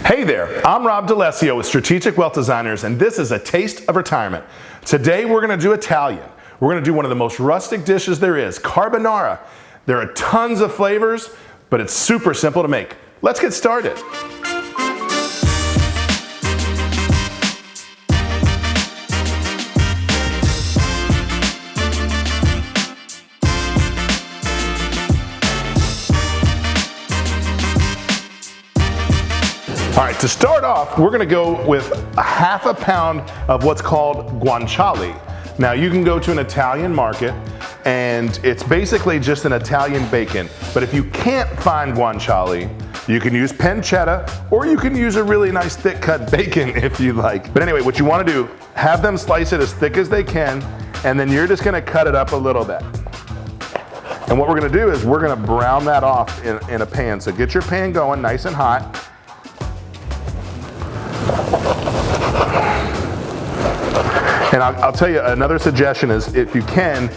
Hey there, I'm Rob De Lessio with Strategic Wealth Designers, and this is a taste of retirement. Today we're gonna do Italian. We're gonna do one of the most rustic dishes there is, carbonara. There are tons of flavors, but it's super simple to make. Let's get started. All right, to start off, we're gonna go with a half a pound of what's called guanciale. Now, you can go to an Italian market, and it's basically just an Italian bacon. But if you can't find guanciale, you can use pancetta, or you can use a really nice thick cut bacon if you like. But anyway, what you wanna do, have them slice it as thick as they can, and then you're just gonna cut it up a little bit. And what we're gonna do is we're gonna brown that off in a pan. So get your pan going nice and hot. And I'll tell you, another suggestion is, if you can,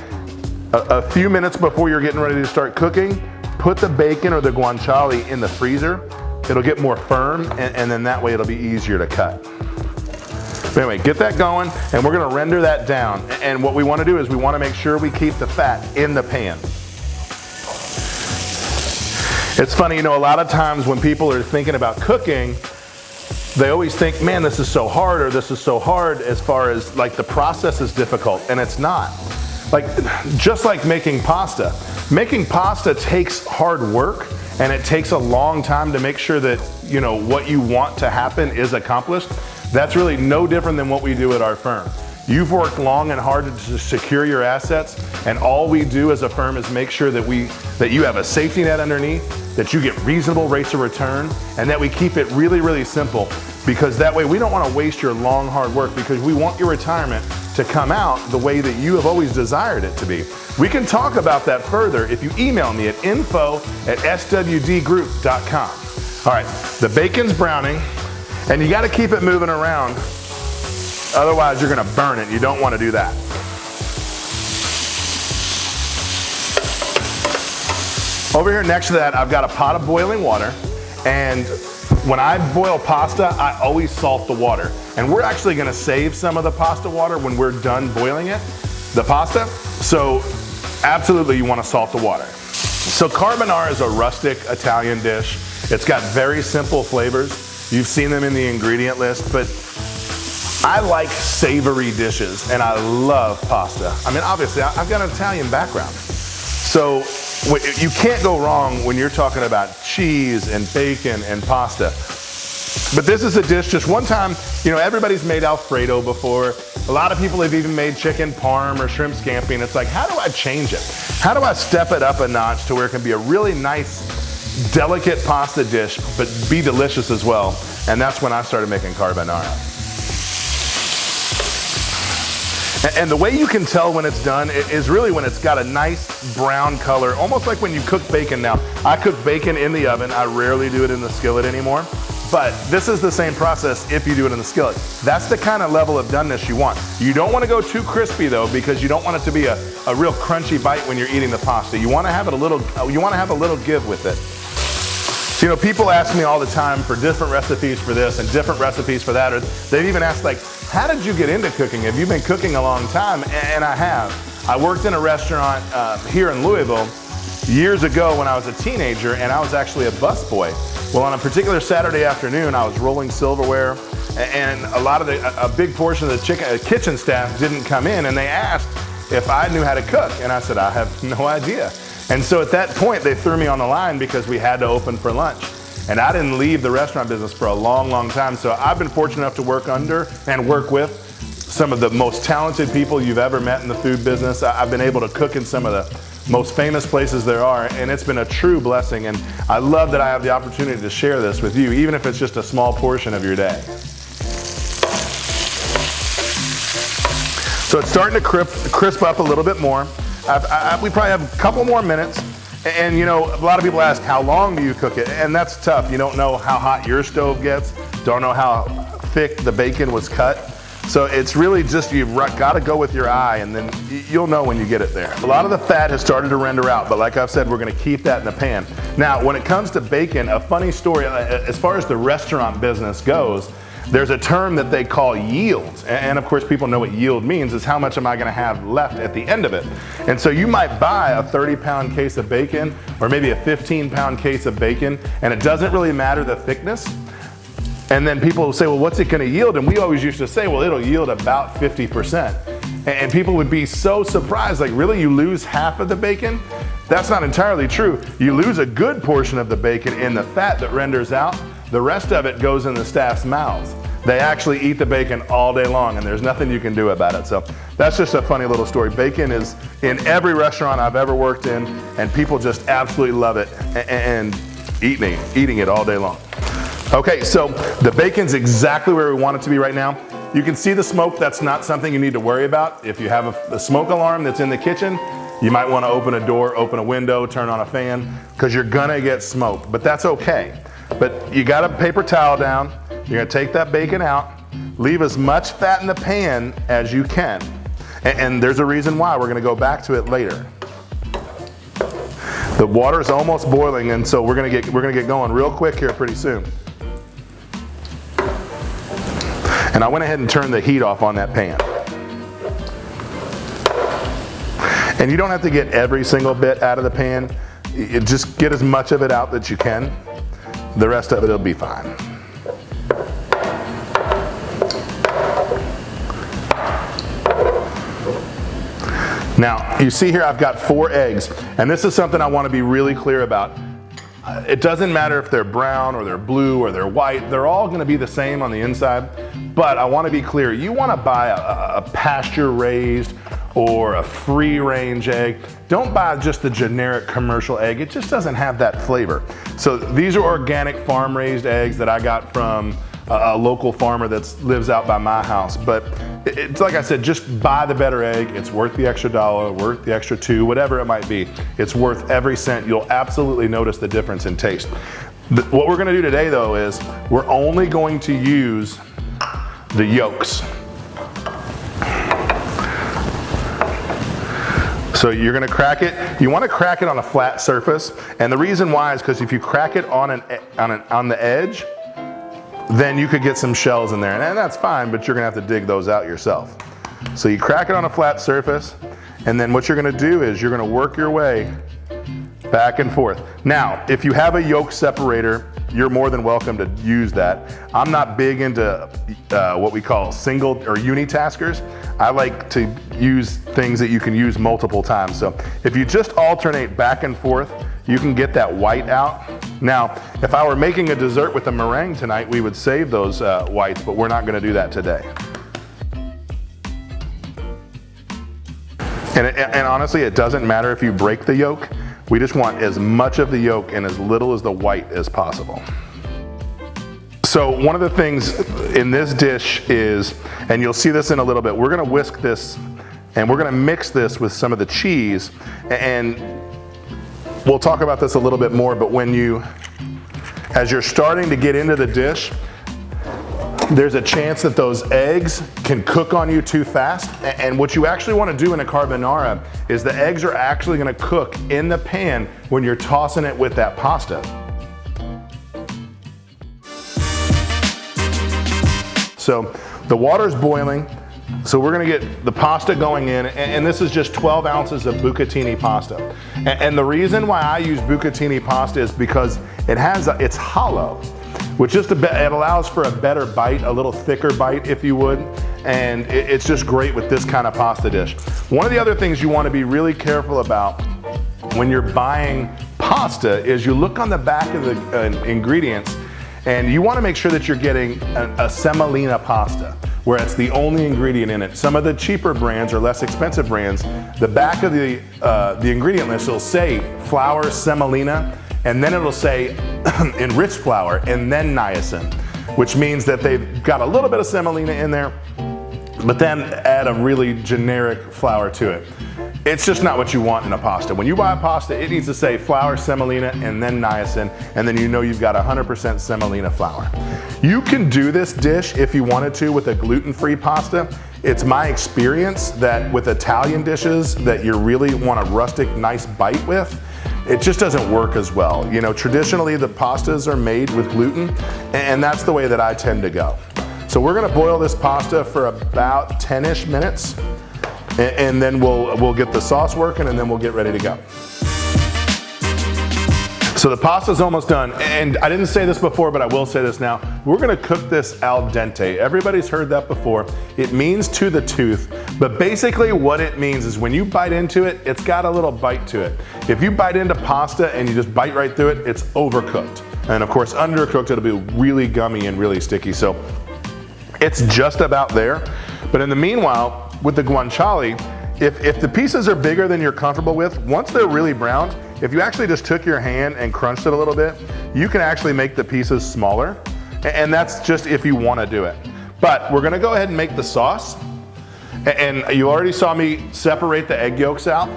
a few minutes before you're getting ready to start cooking, put the bacon or the guanciale in the freezer. It'll get more firm, and then that way it'll be easier to cut. But anyway, get that going, and we're gonna render that down. And what we wanna do is we wanna make sure we keep the fat in the pan. It's funny, you know, a lot of times when people are thinking about cooking, they always think, man, this is so hard, or this is so hard, as far as like the process is difficult, and it's not. Like, just like making pasta takes hard work, and it takes a long time to make sure that, you know, what you want to happen is accomplished. That's really no different than what we do at our firm. You've worked long and hard to secure your assets, and all we do as a firm is make sure that you have a safety net underneath, that you get reasonable rates of return, and that we keep it really, really simple, because that way we don't want to waste your long, hard work, because we want your retirement to come out the way that you have always desired it to be. We can talk about that further if you email me at info@swdgroup.com. All right, the bacon's browning, and you got to keep it moving around. Otherwise, you're gonna burn it. You don't wanna do that. Over here next to that, I've got a pot of boiling water. And when I boil pasta, I always salt the water. And we're actually gonna save some of the pasta water when we're done boiling it, the pasta. So absolutely you wanna salt the water. So carbonara is a rustic Italian dish. It's got very simple flavors. You've seen them in the ingredient list, but I like savory dishes, and I love pasta. I mean, obviously, I've got an Italian background. So you can't go wrong when you're talking about cheese and bacon and pasta. But this is a dish, just one time, you know, everybody's made Alfredo before. A lot of people have even made chicken parm or shrimp scampi, and it's like, how do I change it? How do I step it up a notch to where it can be a really nice, delicate pasta dish, but be delicious as well? And that's when I started making carbonara. And the way you can tell when it's done is really when it's got a nice brown color, almost like when you cook bacon. Now, I cook bacon in the oven. I rarely do it in the skillet anymore. But this is the same process if you do it in the skillet. That's the kind of level of doneness you want. You don't want to go too crispy though, because you don't want it to be a real crunchy bite when you're eating the pasta. You want to have it you want to have a little give with it. You know, people ask me all the time for different recipes for this and different recipes for that, or they've even asked, like, how did you get into cooking? Have you been cooking a long time? And I have. I worked in a restaurant here in Louisville years ago when I was a teenager, and I was actually a busboy. Well, on a particular Saturday afternoon, I was rolling silverware, and a big portion of the kitchen staff didn't come in, and they asked if I knew how to cook, and I said, I have no idea. And so at that point, they threw me on the line because we had to open for lunch. And I didn't leave the restaurant business for a long, long time. So I've been fortunate enough to work under and work with some of the most talented people you've ever met in the food business. I've been able to cook in some of the most famous places there are, and it's been a true blessing. And I love that I have the opportunity to share this with you, even if it's just a small portion of your day. So it's starting to crisp up a little bit more. We probably have a couple more minutes, and you know, a lot of people ask, how long do you cook it? And that's tough. You don't know how hot your stove gets, don't know how thick the bacon was cut. So it's really just, you've got to go with your eye, and then you'll know when you get it there. A lot of the fat has started to render out, but like I've said, we're going to keep that in the pan. Now, when it comes to bacon, a funny story, as far as the restaurant business goes, there's a term that they call yield. And of course, people know what yield means, is how much am I going to have left at the end of it. And so you might buy a 30-pound case of bacon, or maybe a 15-pound case of bacon, and it doesn't really matter the thickness. And then people will say, well, what's it going to yield? And we always used to say, well, it'll yield about 50%. And people would be so surprised, like, really, you lose half of the bacon? That's not entirely true. You lose a good portion of the bacon in the fat that renders out. The rest of it goes in the staff's mouths. They actually eat the bacon all day long, and there's nothing you can do about it. So that's just a funny little story. Bacon is in every restaurant I've ever worked in, and people just absolutely love it and eating it all day long. Okay, so the bacon's exactly where we want it to be right now. You can see the smoke. That's not something you need to worry about. If you have a smoke alarm that's in the kitchen, you might want to open a door, open a window, turn on a fan, because you're gonna get smoke, but that's okay. But you got a paper towel down, you're gonna take that bacon out, leave as much fat in the pan as you can. And there's a reason why. We're gonna go back to it later. The water is almost boiling, and so we're gonna get going real quick here pretty soon. And I went ahead and turned the heat off on that pan. And you don't have to get every single bit out of the pan. Just get as much of it out that you can. The rest of it will be fine. Now, you see here I've got 4 eggs, and this is something I want to be really clear about. It doesn't matter if they're brown or they're blue or they're white, they're all going to be the same on the inside, but I want to be clear, you want to buy a pasture-raised or a free-range egg. Don't buy just the generic commercial egg. It just doesn't have that flavor. So these are organic farm-raised eggs that I got from a local farmer that lives out by my house. But it's like I said, just buy the better egg. It's worth the extra $1, worth the extra $2, whatever it might be. It's worth every cent. You'll absolutely notice the difference in taste. What we're gonna do today though is we're only going to use the yolks. So you're gonna crack it. You wanna crack it on a flat surface. And the reason why is because if you crack it on the edge, then you could get some shells in there. And that's fine, but you're gonna have to dig those out yourself. So you crack it on a flat surface, and then what you're gonna do is you're gonna work your way back and forth. Now, if you have a yolk separator, you're more than welcome to use that. I'm not big into what we call single or unitaskers. I like to use things that you can use multiple times. So if you just alternate back and forth, you can get that white out. Now, if I were making a dessert with a meringue tonight, we would save those whites, but we're not gonna do that today. And honestly, it doesn't matter if you break the yolk. We just want as much of the yolk and as little as the white as possible. So one of the things in this dish is, and you'll see this in a little bit, we're gonna whisk this and we're gonna mix this with some of the cheese, and we'll talk about this a little bit more, but as you're starting to get into the dish, there's a chance that those eggs can cook on you too fast. And what you actually want to do in a carbonara is the eggs are actually going to cook in the pan when you're tossing it with that pasta. So the water's boiling. So we're gonna get the pasta going in, and this is just 12 ounces of bucatini pasta. And the reason why I use bucatini pasta is because it's hollow, which it allows for a better bite, a little thicker bite if you would, and it's just great with this kind of pasta dish. One of the other things you want to be really careful about when you're buying pasta is you look on the back of the ingredients, and you want to make sure that you're getting a semolina pasta, where it's the only ingredient in it. Some of the cheaper brands or less expensive brands, the back of the ingredient list will say flour semolina, and then it'll say enriched flour, and then niacin, which means that they've got a little bit of semolina in there, but then add a really generic flour to it. It's just not what you want in a pasta. When you buy a pasta, it needs to say flour, semolina, and then niacin, and then you know you've got 100% semolina flour. You can do this dish if you wanted to with a gluten-free pasta. It's my experience that with Italian dishes that you really want a rustic, nice bite with, it just doesn't work as well. You know, traditionally the pastas are made with gluten, and that's the way that I tend to go. So we're gonna boil this pasta for about 10-ish minutes. And then we'll get the sauce working, and then we'll get ready to go. So the pasta's almost done, and I didn't say this before, but I will say this now. We're gonna cook this al dente. Everybody's heard that before. It means to the tooth, but basically what it means is when you bite into it, it's got a little bite to it. If you bite into pasta and you just bite right through it, it's overcooked. And of course, undercooked, it'll be really gummy and really sticky. So it's just about there. But in the meanwhile, with the guanciale, if the pieces are bigger than you're comfortable with, once they're really browned, if you actually just took your hand and crunched it a little bit, you can actually make the pieces smaller. And that's just if you want to do it. But we're going to go ahead and make the sauce. And you already saw me separate the egg yolks out.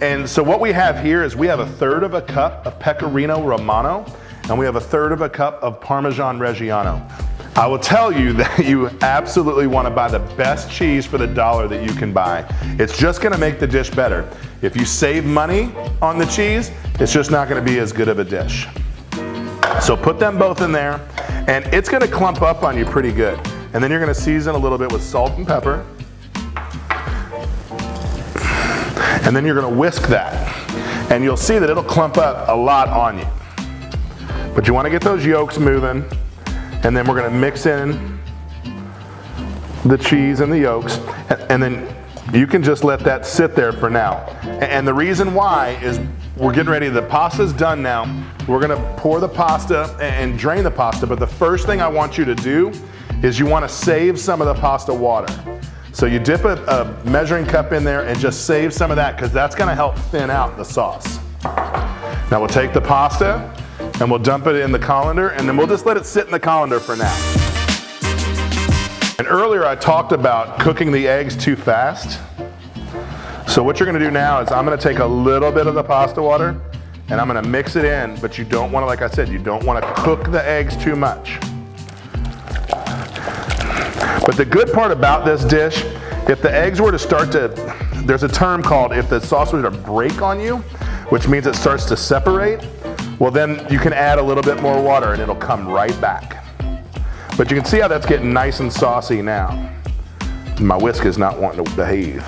And so what we have here is we have 1/3 of a cup of Pecorino Romano, and we have 1/3 of a cup of Parmesan Ragiano. I will tell you that you absolutely want to buy the best cheese for the dollar that you can buy. It's just going to make the dish better. If you save money on the cheese, it's just not going to be as good of a dish. So put them both in there, and it's going to clump up on you pretty good. And then you're going to season a little bit with salt and pepper. And then you're going to whisk that. And you'll see that it'll clump up a lot on you. But you want to get those yolks moving. And then we're going to mix in the cheese and the yolks, and then you can just let that sit there for now. And the reason why is we're getting ready, the pasta's done now. We're going to pour the pasta and drain the pasta, but the first thing I want you to do is you want to save some of the pasta water. So you dip a measuring cup in there and just save some of that, because that's going to help thin out the sauce. Now we'll take the pasta and we'll dump it in the colander, and then we'll just let it sit in the colander for now. And earlier I talked about cooking the eggs too fast. So what you're gonna do now is I'm gonna take a little bit of the pasta water and I'm gonna mix it in, but you don't wanna, like I said, you don't wanna cook the eggs too much. But the good part about this dish, if the eggs were to start to, there's a term called if the sauce were to break on you, which means it starts to separate, well then you can add a little bit more water and it'll come right back. But you can see how that's getting nice and saucy now. My whisk is not wanting to behave.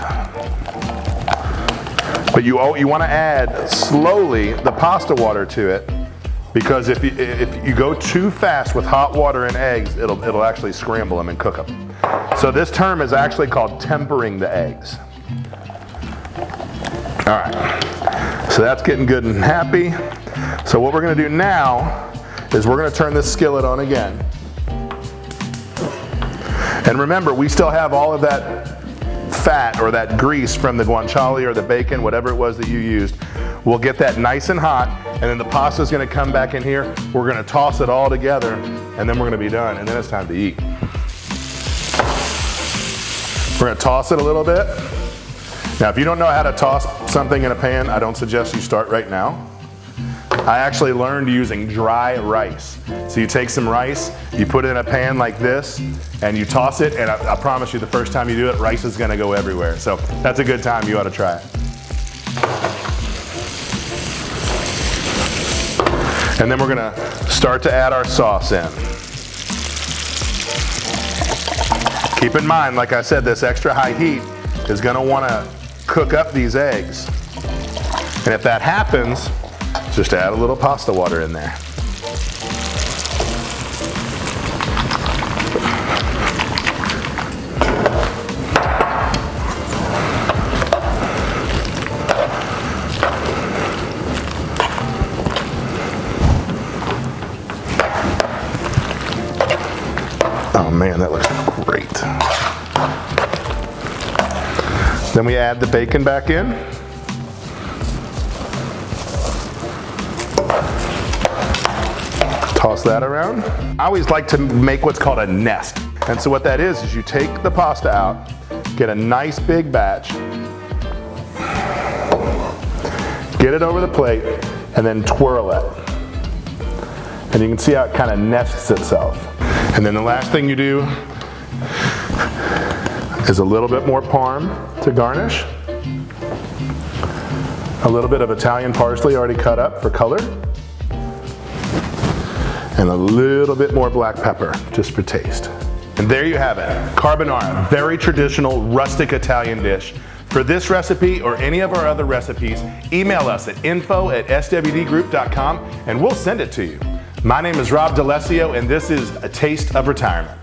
But you want to add slowly the pasta water to it, because if you go too fast with hot water and eggs, it'll actually scramble them and cook them. So this term is actually called tempering the eggs. All right, so that's getting good and happy. So what we're going to do now is we're going to turn this skillet on again. And remember, we still have all of that fat or that grease from the guanciale or the bacon, whatever it was that you used. We'll get that nice and hot, and then the pasta is going to come back in here. We're going to toss it all together, and then we're going to be done, and then it's time to eat. We're going to toss it a little bit. Now, if you don't know how to toss something in a pan, I don't suggest you start right now. I actually learned using dry rice. So you take some rice, you put it in a pan like this, and you toss it, and I promise you the first time you do it, rice is gonna go everywhere. So that's a good time, you ought to try it. And then we're gonna start to add our sauce in. Keep in mind, like I said, this extra high heat is gonna wanna cook up these eggs. And if that happens, just add a little pasta water in there. Oh man, that looks great. Then we add the bacon back in. Toss that around. I always like to make what's called a nest. And so what that is you take the pasta out, get a nice big batch, Get it over the plate and then twirl it. And you can see how it kind of nests itself. And then the last thing you do is a little bit more parm to garnish. A little bit of Italian parsley already cut up for color. And a little bit more black pepper just for taste. And there you have it, carbonara, very traditional rustic Italian dish. For this recipe or any of our other recipes, email us at info@swdgroup.com and we'll send it to you. My name is Rob De Lessio and this is A Taste of Retirement.